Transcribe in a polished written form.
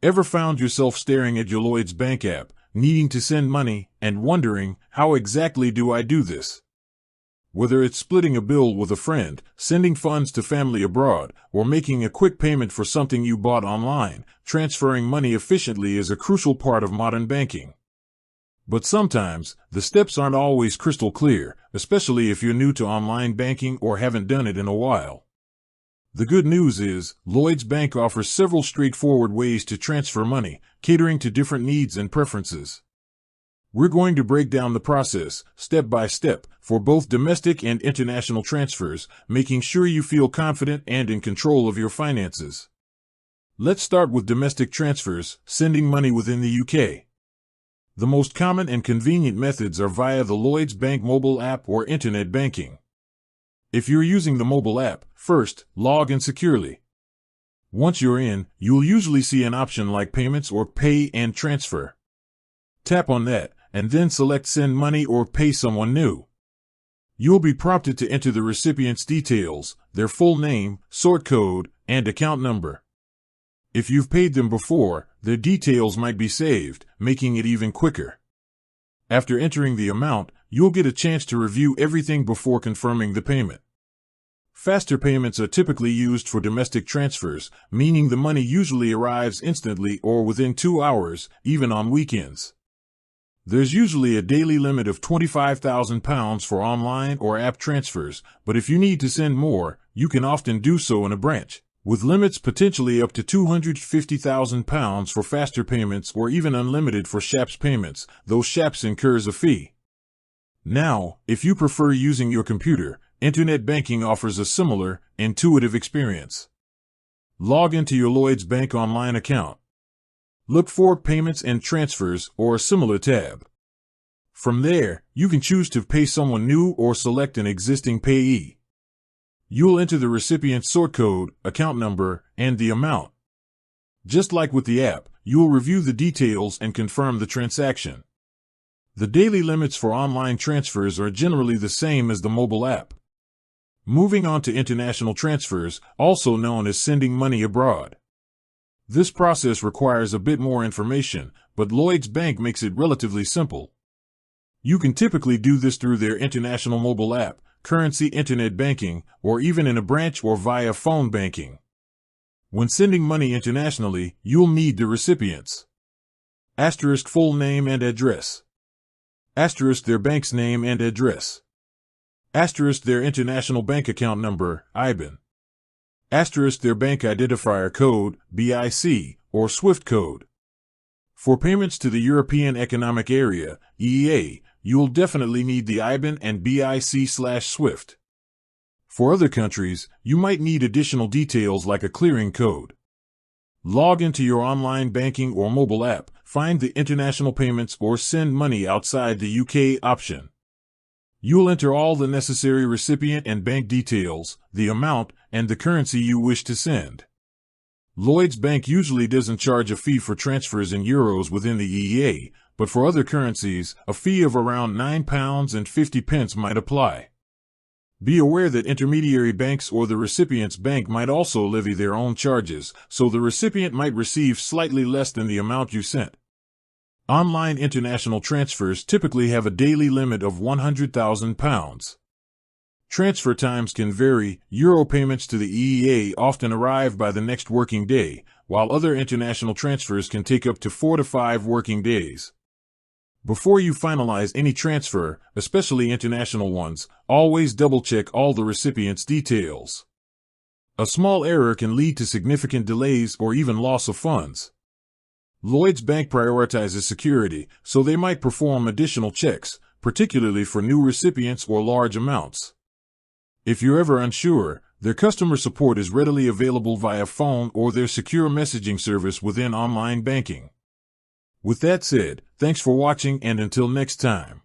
Ever found yourself staring at your Lloyds Bank app, needing to send money, and wondering, how exactly do I do this? Whether it's splitting a bill with a friend, sending funds to family abroad, or making a quick payment for something you bought online, transferring money efficiently is a crucial part of modern banking. But sometimes, the steps aren't always crystal clear, especially if you're new to online banking or haven't done it in a while. The good news is, Lloyds Bank offers several straightforward ways to transfer money, catering to different needs and preferences. We're going to break down the process, step by step, for both domestic and international transfers, making sure you feel confident and in control of your finances. Let's start with domestic transfers, sending money within the UK. The most common and convenient methods are via the Lloyds Bank mobile app or internet banking. If you're using the mobile app, first, log in securely. Once you're in, you'll usually see an option like Payments or Pay and Transfer. Tap on that, and then select Send Money or Pay Someone New. You'll be prompted to enter the recipient's details, their full name, sort code, and account number. If you've paid them before, their details might be saved, making it even quicker. After entering the amount, you'll get a chance to review everything before confirming the payment. Faster payments are typically used for domestic transfers, meaning the money usually arrives instantly or within 2 hours, even on weekends. There's usually a daily limit of £25,000 for online or app transfers, but if you need to send more, you can often do so in a branch, with limits potentially up to £250,000 for faster payments or even unlimited for SHAPS payments, though SHAPS incurs a fee. Now, if you prefer using your computer, internet banking offers a similar, intuitive experience. Log into your Lloyds Bank online account. Look for Payments and Transfers or a similar tab. From there, you can choose to pay someone new or select an existing payee. You'll enter the recipient's sort code, account number, and the amount. Just like with the app, you'll review the details and confirm the transaction. The daily limits for online transfers are generally the same as the mobile app. Moving on to international transfers, also known as sending money abroad. This process requires a bit more information, but Lloyds Bank makes it relatively simple. You can typically do this through their international mobile app, currency internet banking, or even in a branch or via phone banking. When sending money internationally, you'll need the recipients. Asterisk full name and address. Asterisk their bank's name and address. Asterisk their international bank account number, IBAN. Asterisk their bank identifier code, BIC, or SWIFT code. For payments to the European Economic Area, EEA, you'll definitely need the IBAN and BIC/SWIFT. For other countries, you might need additional details like a clearing code. Log into your online banking or mobile app, find the International Payments or Send Money outside the UK option. You'll enter all the necessary recipient and bank details, the amount, and the currency you wish to send. Lloyds Bank usually doesn't charge a fee for transfers in euros within the EEA, but for other currencies, a fee of around £9.50 might apply. Be aware that intermediary banks or the recipient's bank might also levy their own charges, so the recipient might receive slightly less than the amount you sent. Online international transfers typically have a daily limit of £100,000. Transfer times can vary. Euro payments to the EEA often arrive by the next working day, while other international transfers can take up to 4 to 5 working days. Before you finalize any transfer, especially international ones, always double-check all the recipient's details. A small error can lead to significant delays or even loss of funds. Lloyds Bank prioritizes security, so they might perform additional checks, particularly for new recipients or large amounts. If you're ever unsure, their customer support is readily available via phone or their secure messaging service within online banking. With that said, thanks for watching and until next time.